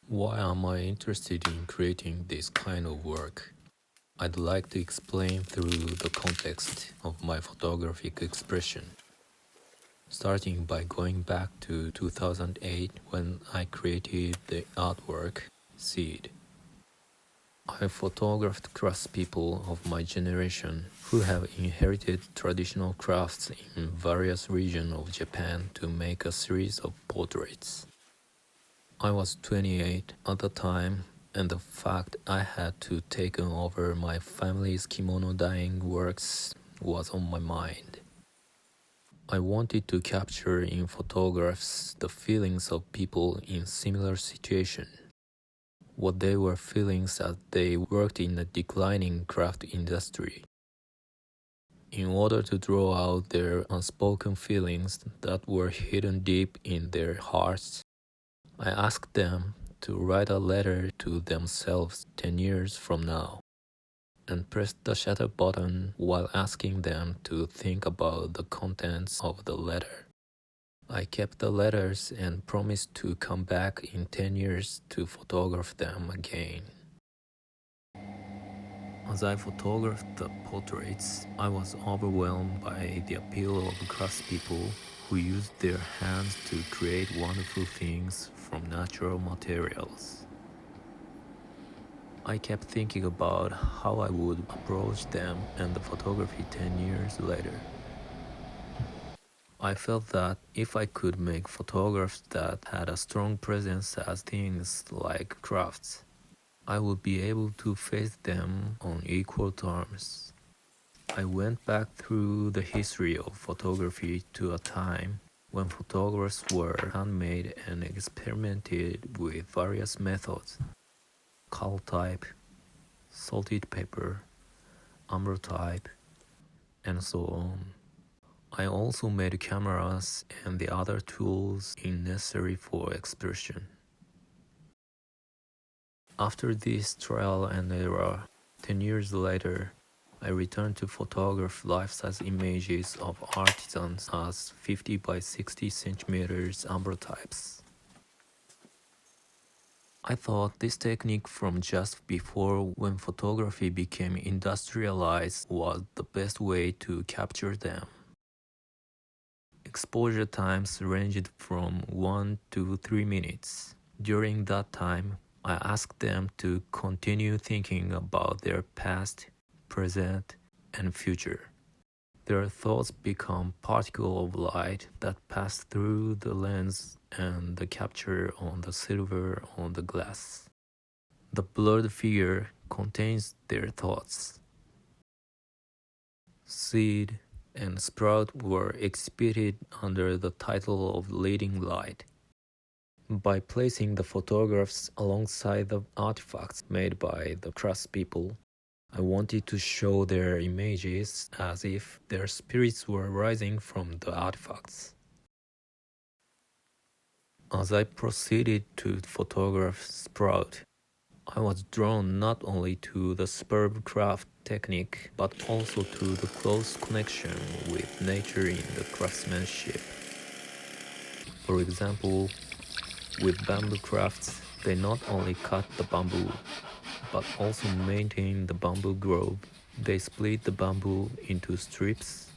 Why am I interested in creating this kind of work? I'd like to explain through the context of my photographic expression, starting by going back to 2008 when I created the artwork Seed. I photographed craftspeople of my generation who have inherited traditional crafts in various regions of Japan to make a series of portraits. I was 28 at the time, and the fact I had to take over my family's kimono dyeing works was on my mind. I wanted to capture in photographs the feelings of people in similar situations, what they were feeling as they worked in a declining craft industry. In order to draw out their unspoken feelings that were hidden deep in their hearts, I asked them to write a letter to themselves 10 years from now, and pressed the shutter button while asking them to think about the contents of the letter. I kept the letters and promised to come back in 10 years to photograph them again. As I photographed the portraits, I was overwhelmed by the appeal of craftspeople who used their hands to create wonderful things from natural materials. I kept thinking about how I would approach them and the photography 10 years later. I felt that if I could make photographs that had a strong presence as things like crafts, I would be able to face them on equal terms. I went back through the history of photography to a time when photographs were handmade and experimented with various methods: color type, salted paper, ambrotype, and so on. I also made cameras and the other tools necessary for expression. After this trial and error, 10 years later, I returned to photograph life-size images of artisans as 50 by 60 centimeters ambrotypes. I thought this technique from just before when photography became industrialized was the best way to capture them. Exposure times ranged from 1 to 3 minutes. During that time, I asked them to continue thinking about their past, present, and future. Their thoughts become particles of light that pass through the lens and the capture on the silver on the glass. The blurred figure contains their thoughts. Seed and Sprout were exhibited under the title of Leading Light. By placing the photographs alongside the artifacts made by the craftspeople, I wanted to show their images as if their spirits were rising from the artifacts. As I proceeded to photograph Sprout, I was drawn not only to the superb craft technique but also to the close connection with nature in the craftsmanship. For example, with bamboo crafts, they not only cut the bamboo but also maintain the bamboo grove. They split the bamboo into strips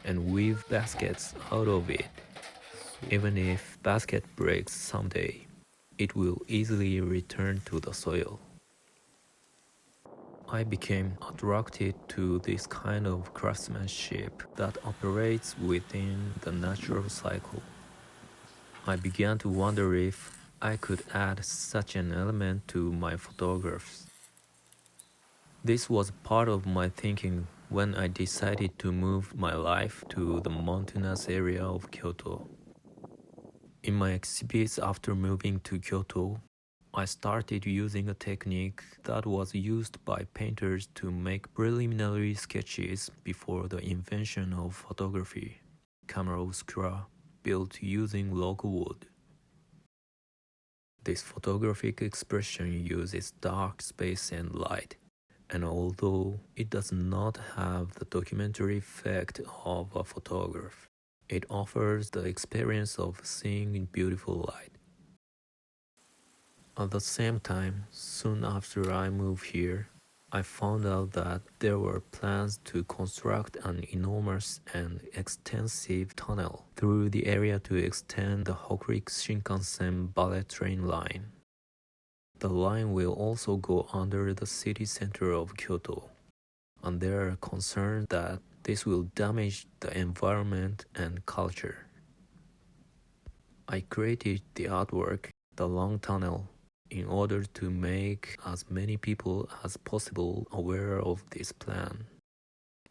and weave baskets out of it. Even if basket breaks someday, it will easily return to the soil. I became attracted to this kind of craftsmanship that operates within the natural cycle. I began to wonder if I could add such an element to my photographs. This was part of my thinking when I decided to move my life to the mountainous area of Kyoto. In my exhibits after moving to Kyoto, I started using a technique that was used by painters to make preliminary sketches before the invention of photography: camera oscura, built using local wood. This photographic expression uses dark space and light, and although it does not have the documentary effect of a photograph, it offers the experience of seeing in beautiful light. At the same time, soon after I moved here, I found out that there were plans to construct an enormous and extensive tunnel through the area to extend the Hokuriku Shinkansen bullet train line. The line will also go under the city center of Kyoto, and there are concerns that this will damage the environment and culture. I created the artwork, The Long Tunnel, in order to make as many people as possible aware of this plan.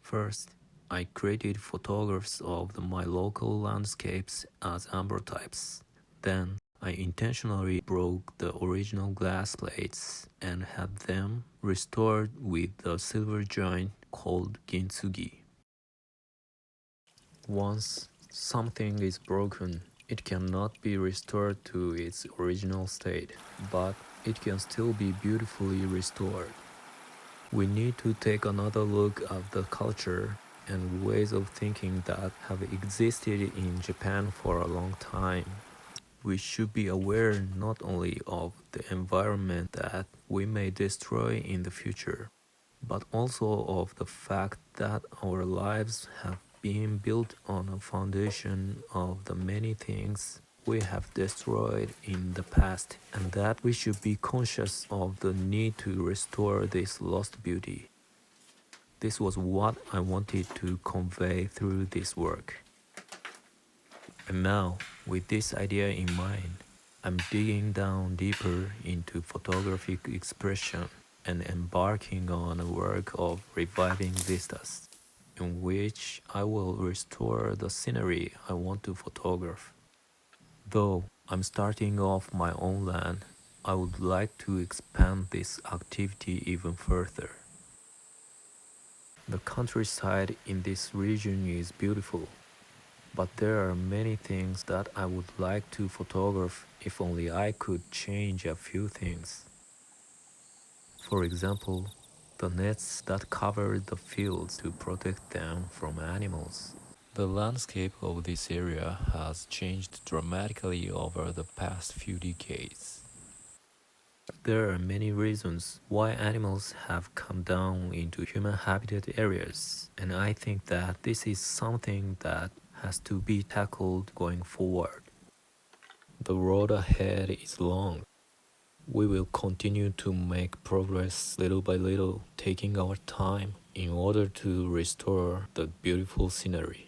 First, I created photographs of my local landscapes as ambrotypes. Then, I intentionally broke the original glass plates and had them restored with the silver joint called gintsugi. Once something is broken, it cannot be restored to its original state, but it can still be beautifully restored. We need to take another look at the culture and ways of thinking that have existed in Japan for a long time. We should be aware not only of the environment that we may destroy in the future, but also of the fact that our lives have been built on a foundation of the many things we have destroyed in the past, and that we should be conscious of the need to restore this lost beauty. This was what I wanted to convey through this work. And now, with this idea in mind, I'm digging down deeper into photographic expression and embarking on a work of reviving vistas, in which I will restore the scenery I want to photograph. Though I'm starting off my own land, I would like to expand this activity even further. The countryside in this region is beautiful, but there are many things that I would like to photograph if only I could change a few things. For example, the nets that cover the fields to protect them from animals. The landscape of this area has changed dramatically over the past few decades. There are many reasons why animals have come down into human habitat areas, and I think that this is something that has to be tackled going forward. The road ahead is long. We will continue to make progress little by little, taking our time in order to restore the beautiful scenery.